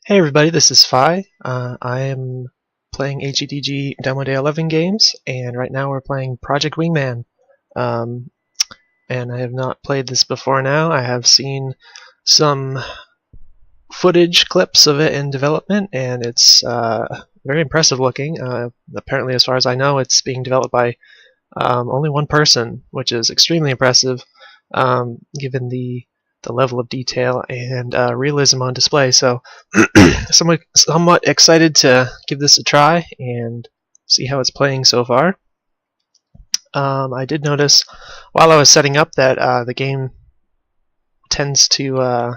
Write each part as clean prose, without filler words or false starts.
Hey everybody, this is Phi. I am playing AGDG Demo Day 11 games, and right now we're playing Project Wingman. Um, and I have not played this before now. I have seen some footage clips of it in development, and it's very impressive looking. Apparently, as far as I know, it's being developed by only one person, which is extremely impressive given the level of detail and realism on display. So, somewhat excited to give this a try and see how it's playing so far. I did notice while I was setting up that the game tends to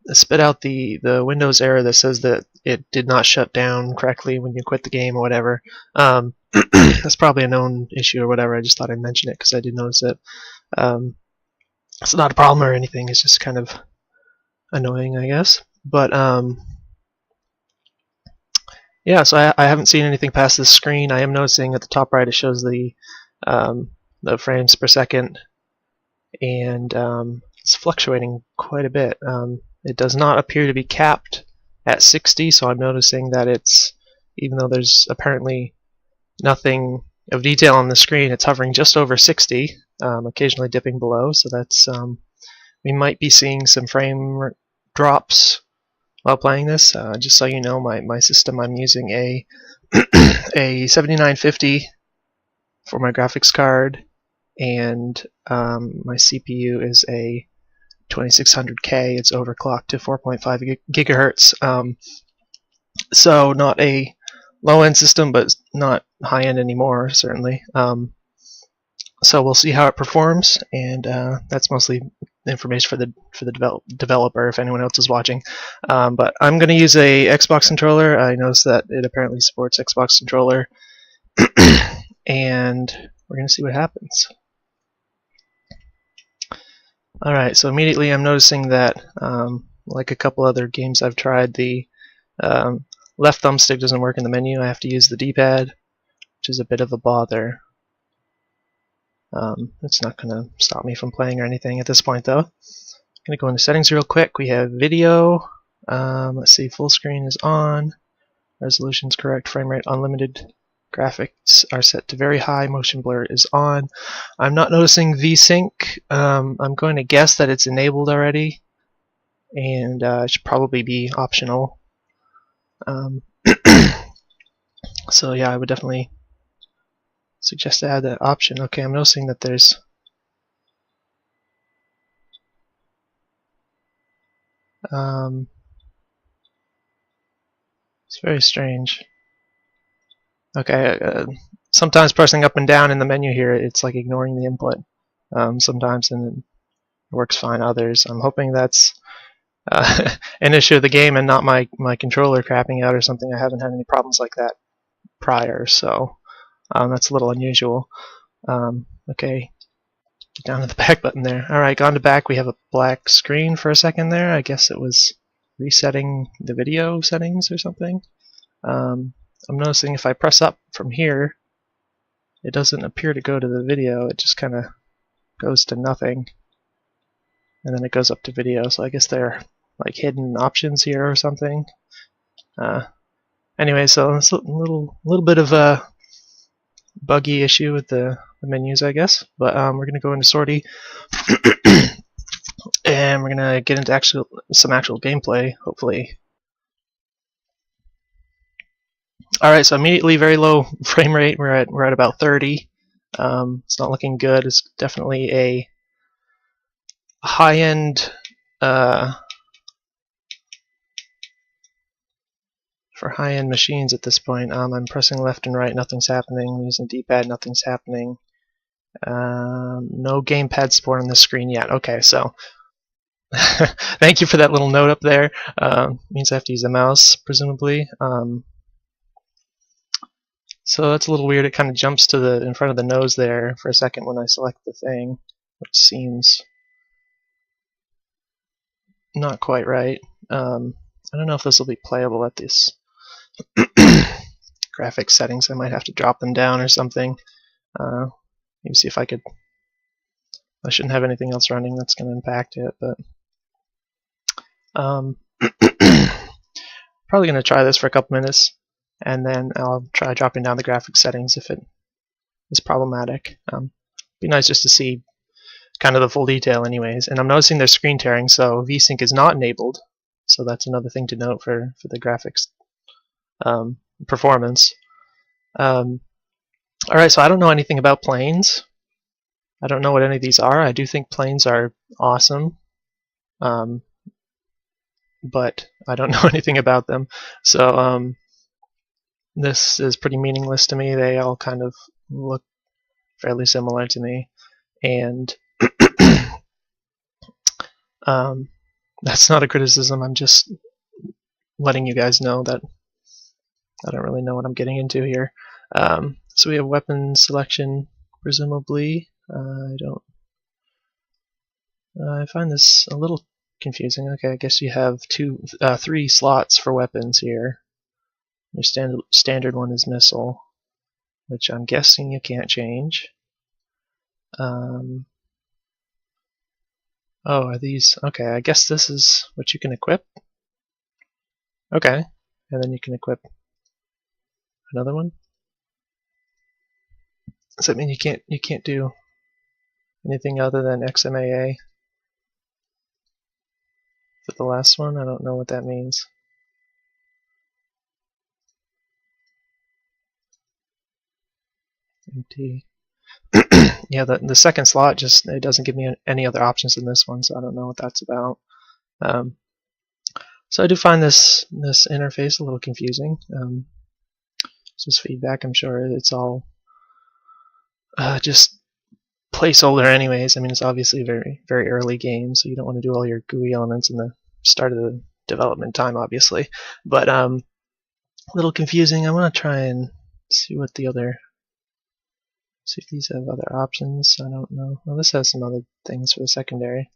spit out the Windows error that says that it did not shut down correctly when you quit the game or whatever. That's probably a known issue or whatever. I just thought I'd mention it because I did notice it. Um, it's not a problem or anything. It's just kind of annoying, I guess. But yeah, so I haven't seen anything past this screen. I am noticing at the top right it shows the frames per second, and it's fluctuating quite a bit. It does not appear to be capped at 60, so I'm noticing that it's, even though there's apparently nothing of detail on the screen, it's hovering just over 60, occasionally dipping below, so that's we might be seeing some frame drops while playing this. Just so you know, my system, I'm using a a 7950 for my graphics card, and my CPU is a 2600K. It's overclocked to 4.5 gigahertz. So not a low-end system, but not high-end anymore, certainly. So we'll see how it performs, and that's mostly information for the developer if anyone else is watching. But I'm going to use a Xbox controller. I noticed that it apparently supports Xbox controller, and we're going to see what happens. Alright, so immediately I'm noticing that, like a couple other games I've tried, the left thumbstick doesn't work in the menu. I have to use the D-pad, which is a bit of a bother. It's not going to stop me from playing or anything at this point, though. I'm going to go into settings real quick. We have video. Let's see, full screen is on. Resolution's correct. Frame rate unlimited. Graphics are set to very high. Motion blur is on. I'm not noticing VSync. I'm going to guess that it's enabled already, and it should probably be optional. So yeah, I would definitely suggest to add that option. Okay, I'm noticing that there's it's very strange. Okay, sometimes pressing up and down in the menu here, it's like ignoring the input. Sometimes, and it works fine. Others, I'm hoping that's an issue of the game and not my controller crapping out or something. I haven't had any problems like that prior, so that's a little unusual. Okay, get down to the back button there. Alright, gone to back. We have a black screen for a second there. I guess it was resetting the video settings or something. I'm noticing if I press up from here, it doesn't appear to go to the video. It just kind of goes to nothing, and then it goes up to video. So I guess they're like hidden options here or something. Anyway, so it's a little bit of a buggy issue with the menus, I guess. But we're gonna go into sortie, and we're gonna get into some actual gameplay, hopefully. Alright, so immediately very low frame rate. We're at about 30. It's not looking good. It's definitely a high-end for high-end machines at this point. I'm pressing left and right, nothing's happening. I'm using D-pad, nothing's happening. No gamepad support on the screen yet. Okay, so thank you for that little note up there. Means I have to use a mouse, presumably. So that's a little weird. It kind of jumps to the in front of the nose there for a second when I select the thing, which seems not quite right. I don't know if this will be playable at this graphics settings. I might have to drop them down or something. Maybe see if I could. I shouldn't have anything else running that's going to impact it, but probably going to try this for a couple minutes, and then I'll try dropping down the graphics settings if it is problematic. Be nice just to see kind of the full detail anyways. And I'm noticing there's screen tearing, so VSync is not enabled, so that's another thing to note for the graphics performance. Alright, so I don't know anything about planes. I don't know what any of these are. I do think planes are awesome, but I don't know anything about them. So this is pretty meaningless to me. They all kind of look fairly similar to me, and that's not a criticism. I'm just letting you guys know that I don't really know what I'm getting into here. So we have weapon selection, presumably. I find this a little confusing. Okay, I guess you have three slots for weapons here. Your standard one is missile, which I'm guessing you can't change. Oh, are these? Okay, I guess this is what you can equip. Okay, and then you can equip another one. Does that mean you can't do anything other than XMAA for the last one? I don't know what that means. Empty. Yeah, the second slot just it doesn't give me any other options than this one, so I don't know what that's about. So I do find this interface a little confusing. This is feedback. I'm sure it's all just placeholder anyways. I mean, it's obviously a very early game, so you don't want to do all your GUI elements in the start of the development time, obviously. But a little confusing. I want to try and see what the other. See if these have other options. I don't know. Well, this has some other things for the secondary.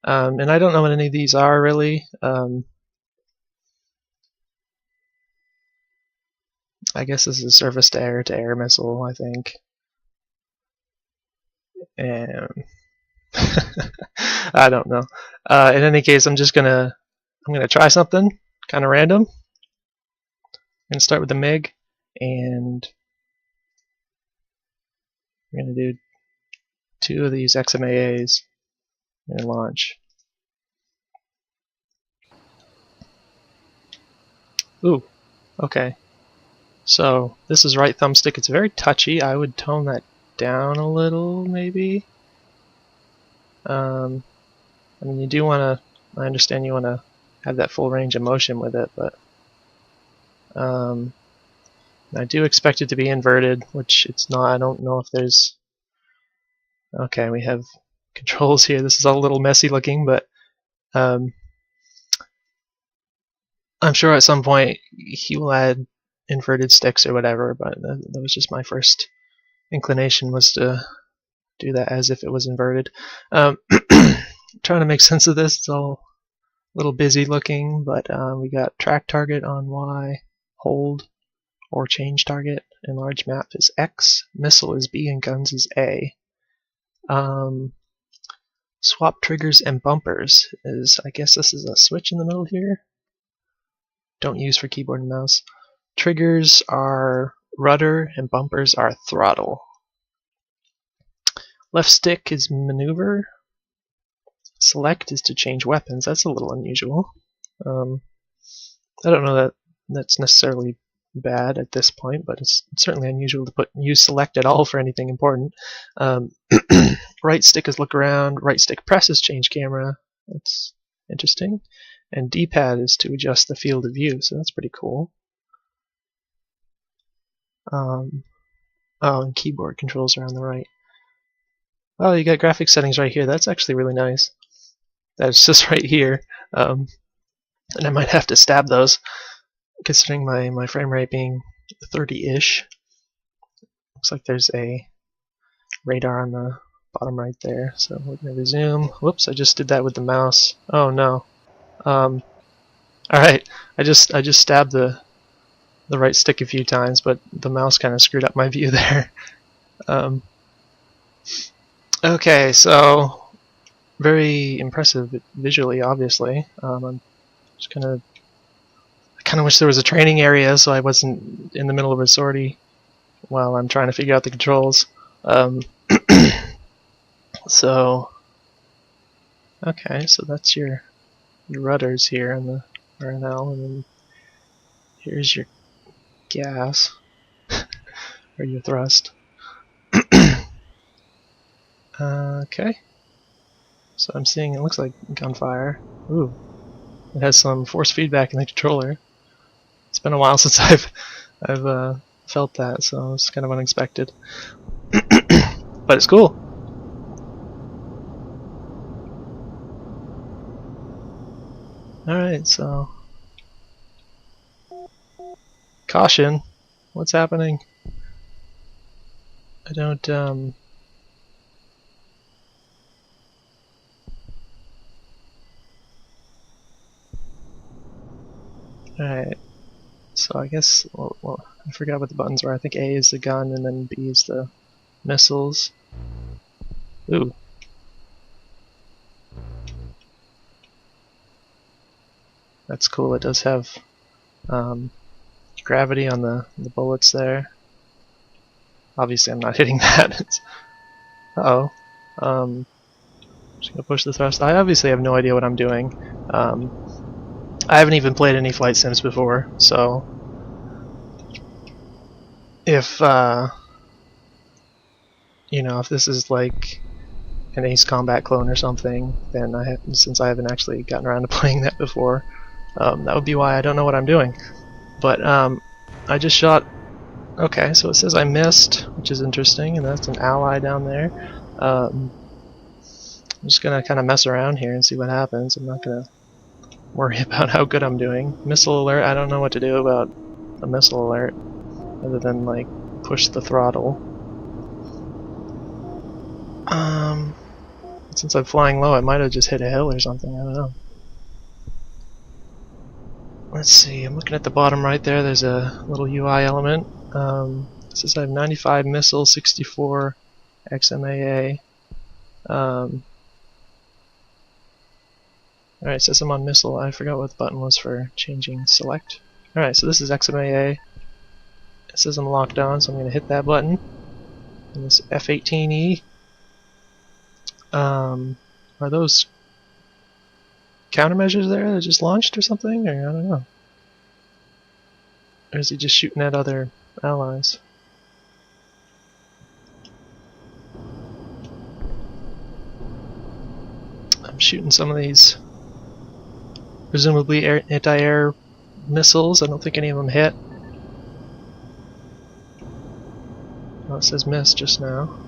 And I don't know what any of these are really. I guess this is a surface to air missile, I think. And I don't know. In any case, I'm gonna try something kind of random. I'm gonna start with the MiG, and we're gonna do 2 of these XMAAs and launch. Ooh, okay. So this is right thumbstick. It's very touchy. I would tone that down a little, maybe. I mean, you do want to. I understand you want to have that full range of motion with it, but I do expect it to be inverted, which it's not. I don't know if there's. Okay, we have controls here. This is all a little messy looking, but I'm sure at some point he will add inverted sticks or whatever, but that was just my first inclination, was to do that as if it was inverted. Trying to make sense of this. It's all a little busy looking, but we got track target on Y, hold or change target, enlarge map is X, missile is B, and guns is A. Swap triggers and bumpers is, I guess this is a switch in the middle here. Don't use for keyboard and mouse. Triggers are rudder and bumpers are throttle. Left stick is maneuver. Select is to change weapons. That's a little unusual. I don't know that that's necessarily bad at this point, but it's certainly unusual to use select at all for anything important. Right stick is look around. Right stick press is change camera. That's interesting. And D-pad is to adjust the field of view, so that's pretty cool. Oh, and keyboard controls are on the right. Oh, you got graphics settings right here. That's actually really nice. That's just right here. And I might have to stab those, considering my frame rate being 30-ish. Looks like there's a radar on the bottom right there. So we're going to resume. Whoops, I just did that with the mouse. Oh no. Alright, I just stabbed the right stick a few times, but the mouse kind of screwed up my view there. Okay, so very impressive visually, obviously. I'm just kind of kind of wish there was a training area so I wasn't in the middle of a sortie while I'm trying to figure out the controls. So, okay, so that's your rudders here on the RNL, and then here's your gas, or your thrust. Okay, so I'm seeing it looks like gunfire. Ooh, it has some force feedback in the controller. It's been a while since I've felt that, so it's kind of unexpected. But it's cool. Alright, so caution. What's happening? I don't Alright. So I guess well, I forgot what the buttons were. I think A is the gun and then B is the missiles. Ooh. That's cool. It does have gravity on the bullets there. Obviously I'm not hitting that. Uh-oh. Just gonna push the thrust. I obviously have no idea what I'm doing. I haven't even played any flight sims before, so if you know, if this is like an Ace Combat clone or something, then since I haven't actually gotten around to playing that before, that would be why I don't know what I'm doing. But I just shot. Okay, so it says I missed, which is interesting, and that's an ally down there. I'm just gonna kind of mess around here and see what happens. I'm not gonna worry about how good I'm doing. Missile alert. I don't know what to do about a missile alert, other than like push the throttle. Since I'm flying low, I might have just hit a hill or something. I don't know. Let's see. I'm looking at the bottom right there. There's a little UI element. It says I have 95 missile, 64 XMAA. Alright, it says I'm on missile. I forgot what the button was for changing select. Alright, so this is XMAA. It says I'm locked on, so I'm going to hit that button. And this F-18E. Are those countermeasures there that just launched or something? Or I don't know. Or is he just shooting at other allies? I'm shooting some of these presumably anti-air missiles. I don't think any of them hit. Oh, it says miss just now.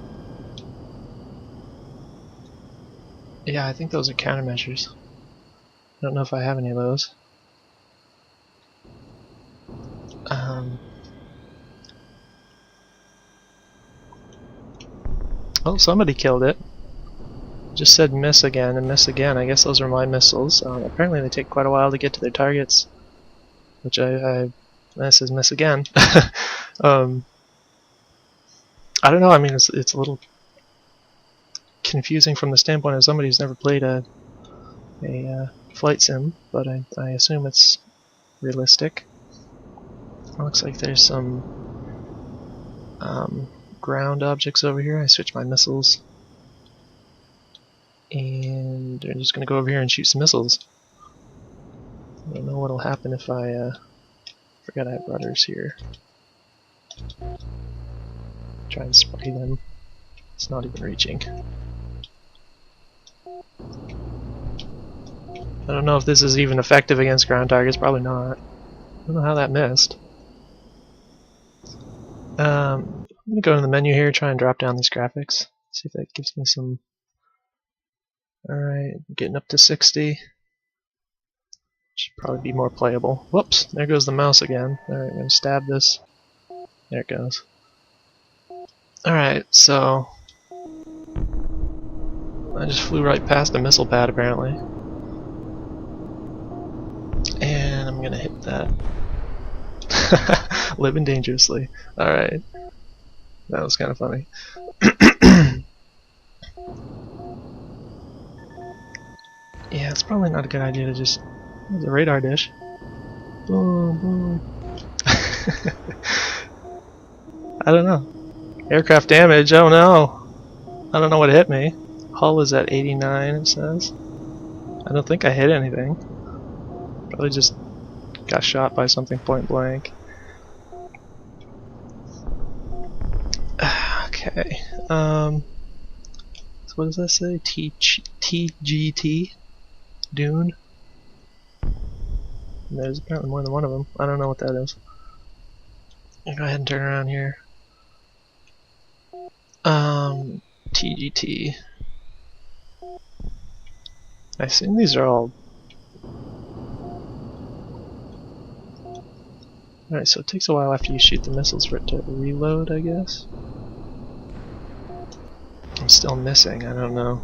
Yeah, I think those are countermeasures. I don't know if I have any of those. Oh, somebody killed it. Just said miss again and miss again. I guess those are my missiles. Apparently they take quite a while to get to their targets. Which that says miss again. I don't know, I mean it's a little confusing from the standpoint of somebody who's never played a flight sim, but I assume it's realistic. It looks like there's some ground objects over here. I switch my missiles, and I'm just going to go over here and shoot some missiles. I don't know what'll happen if I forgot I have rudders here. Try and spray them. It's not even reaching. I don't know if this is even effective against ground targets. Probably not. I don't know how that missed. I'm gonna go to the menu here, try and drop down these graphics. See if that gives me some. Alright, getting up to 60. Should probably be more playable. Whoops, there goes the mouse again. Alright, I'm gonna stab this. There it goes. Alright, so I just flew right past a missile pad apparently. And I'm gonna hit that. Living dangerously. Alright. That was kind of funny. Yeah, it's probably not a good idea to just... There's a radar dish. Boom, boom. I don't know. Aircraft damage, oh no. I don't know what hit me. Hull is at 89, it says. I don't think I hit anything. Probably just got shot by something point blank. Okay. So what does that say? TGT? Dune? There's apparently more than one of them. I don't know what that is. I'll go ahead and turn around here. TGT. I assume these are all... Alright, so it takes a while after you shoot the missiles for it to reload, I guess? I'm still missing, I don't know.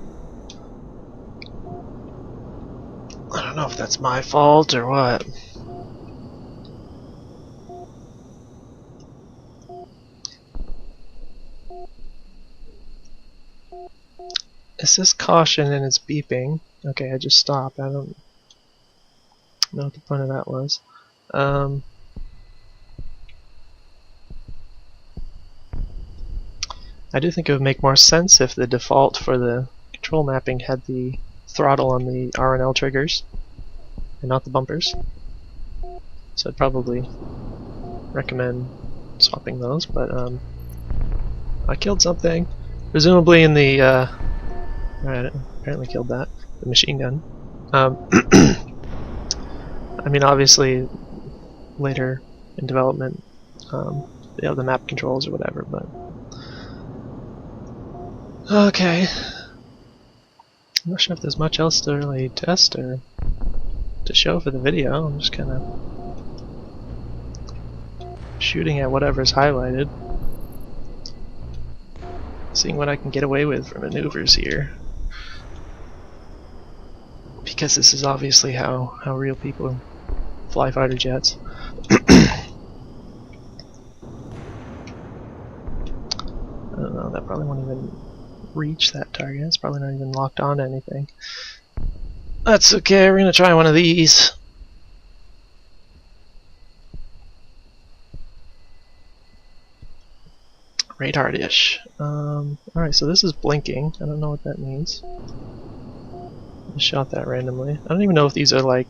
I don't know if that's my fault or what. It says caution and it's beeping. Okay, I just stopped. I don't know what the point of that was. I do think it would make more sense if the default for the control mapping had the throttle on the R&L triggers and not the bumpers. So I'd probably recommend swapping those, but I killed something. Presumably in the alright, apparently killed that. The machine gun. I mean, obviously later in development they have the map controls or whatever, but okay. I'm not sure if there's much else to really test or to show for the video. I'm just kind of shooting at whatever's highlighted, seeing what I can get away with for maneuvers here. Because this is obviously how real people fly fighter jets. I don't know, that probably won't even reach that target. It's probably not even locked on to anything. That's okay, we're gonna try one of these. Radar-ish. Alright, so this is blinking. I don't know what that means. I shot that randomly. I don't even know if these are like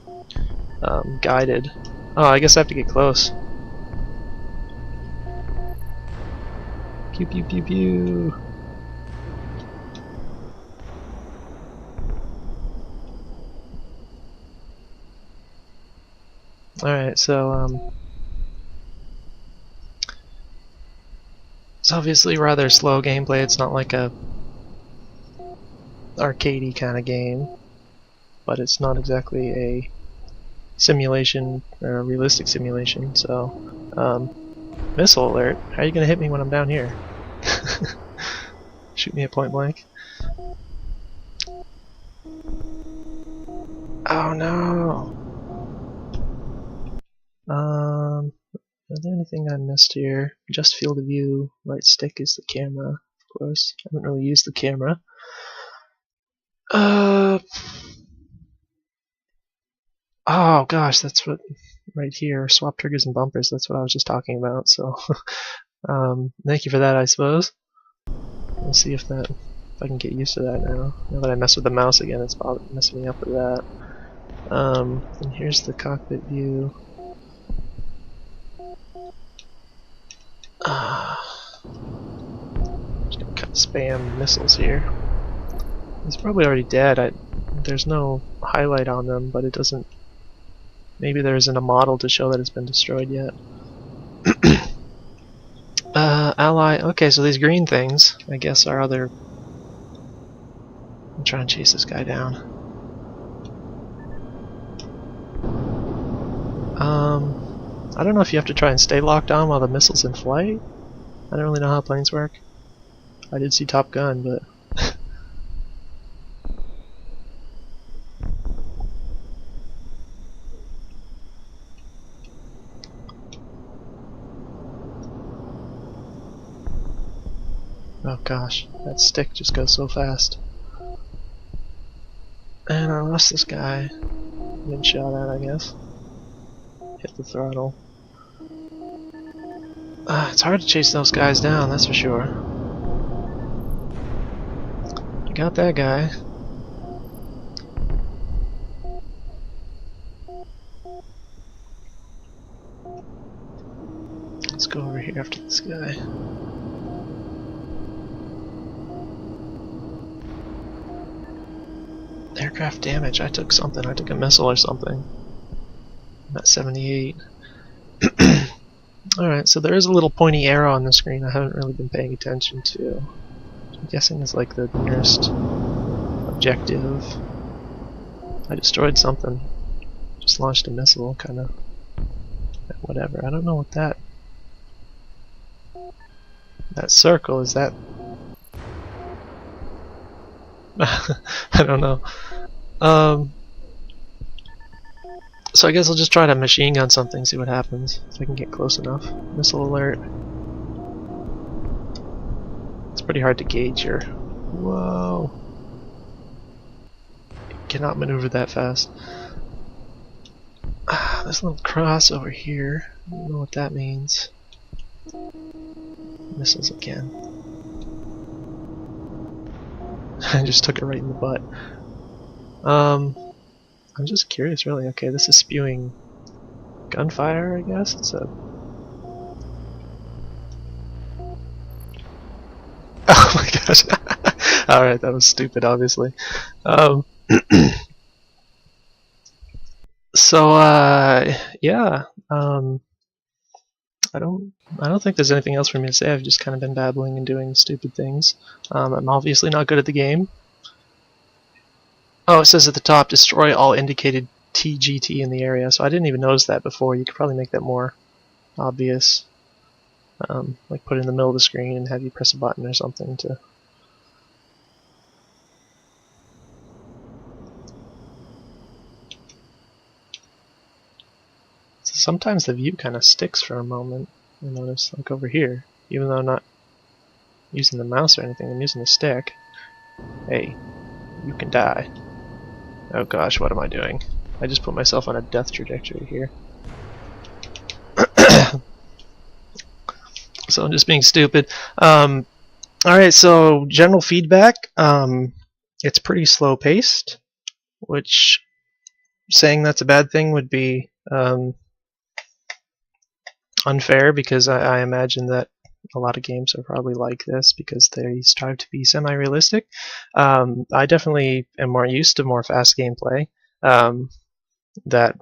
guided. Oh, I guess I have to get close. Pew pew pew pew. Alright, so it's obviously rather slow gameplay. It's not like a arcadey kind of game, but it's not exactly a simulation or a realistic simulation. So missile alert. How are you gonna hit me when I'm down here? Shoot me at point blank. Oh no. Is there anything I missed here? Just field of view. Right stick is the camera, of course. I haven't really used the camera. Oh gosh, that's what right here. Swap triggers and bumpers. That's what I was just talking about. So, thank you for that, I suppose. Let's see if I can get used to that now. Now that I mess with the mouse again, it's messing me up with that. And here's the cockpit view. Just gonna cut spam missiles here. He's probably already dead. There's no highlight on them, but it doesn't. Maybe there isn't a model to show that it's been destroyed yet. Ally. Okay, so these green things, I guess, are other. I'm trying to chase this guy down. I don't know if you have to try and stay locked on while the missile's in flight. I don't really know how planes work. I did see Top Gun, but oh gosh, that stick just goes so fast. And I lost this guy. Been shot at, I guess. hit the throttle. It's hard to chase those guys down, that's for sure. I got that guy. Let's go over here after this guy. Aircraft damage. I took something. I took a missile or something. I'm at 78. Alright, so there is a little pointy arrow on the screen I haven't really been paying attention to. I'm guessing it's like the nearest objective. I destroyed something. Just launched a missile, kind of. Whatever. I don't know what that circle is. That I don't know. So I guess I'll just try to machine gun something, see what happens if I can get close enough. Missile alert. It's pretty hard to gauge here. Whoa! Cannot maneuver that fast. This little cross over here. I don't know what that means. Missiles again. I just took it right in the butt. I'm just curious, really. Okay, this is spewing gunfire, I guess. It's a. Oh my gosh! All right, that was stupid, obviously. So yeah. I don't think there's anything else for me to say. I've just kind of been babbling and doing stupid things. I'm obviously not good at the game. Oh, it says at the top, destroy all indicated TGT in the area. So I didn't even notice that before. You could probably make that more obvious. Like put it in the middle of the screen and have you press a button or something to. So sometimes the view kind of sticks for a moment. I notice, like over here, even though I'm not using the mouse or anything, I'm using the stick. Hey, you can die. Oh gosh, what am I doing? I just put myself on a death trajectory here. So I'm just being stupid. Alright, so general feedback. It's pretty slow paced, which saying that's a bad thing would be unfair, because I imagine that a lot of games are probably like this because they strive to be semi-realistic. I definitely am more used to more fast gameplay that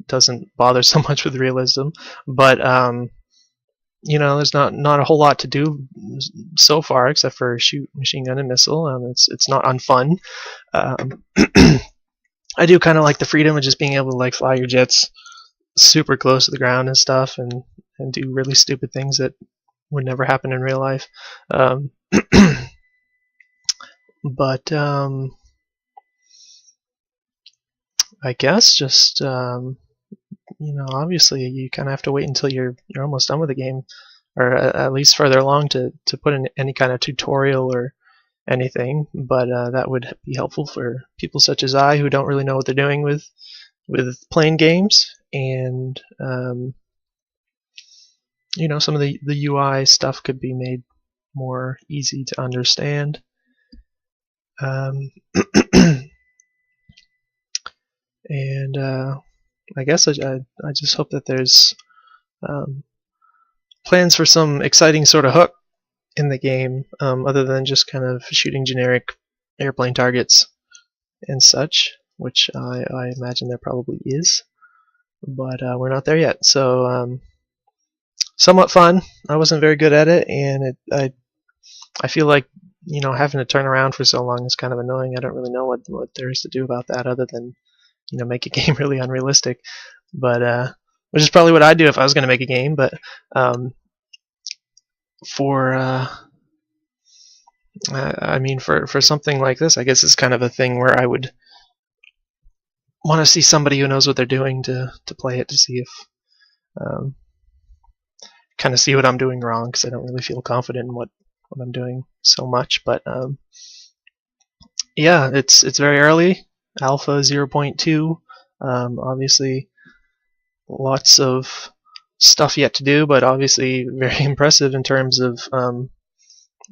doesn't bother so much with realism, but you know, there's not a whole lot to do so far except for shoot machine gun and missile. It's not unfun. I do kind of like the freedom of just being able to like fly your jets super close to the ground and stuff, and do really stupid things that would never happen in real life. But I guess just you know, obviously you kind of have to wait until you're almost done with the game, or at least further along to put in any kind of tutorial or anything. But that would be helpful for people such as I who don't really know what they're doing with playing games, and you know, some of the UI stuff could be made more easy to understand. And I guess I just hope that there's plans for some exciting sort of hook in the game, other than just kind of shooting generic airplane targets and such, which I imagine there probably is, but we're not there yet. So somewhat fun. I wasn't very good at it, and I feel like, you know, having to turn around for so long is kind of annoying. I don't really know what there is to do about that other than, you know, make a game really unrealistic. But which is probably what I'd do if I was going to make a game. But I mean, for something like this, I guess it's kind of a thing where I would want to see somebody who knows what they're doing to play it, to see if kind of see what I'm doing wrong, because I don't really feel confident in what I'm doing so much. But yeah, it's very early, alpha 0.2. Obviously lots of stuff yet to do, but obviously very impressive in terms of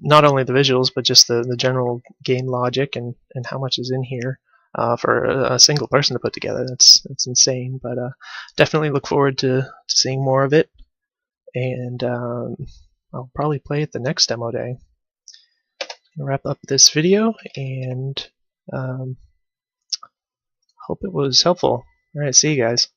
not only the visuals, but just the general game logic and how much is in here for a single person to put together. That's insane, but definitely look forward to seeing more of it, and I'll probably play it the next demo day. I'll wrap up this video, and hope it was helpful. Alright, see you guys.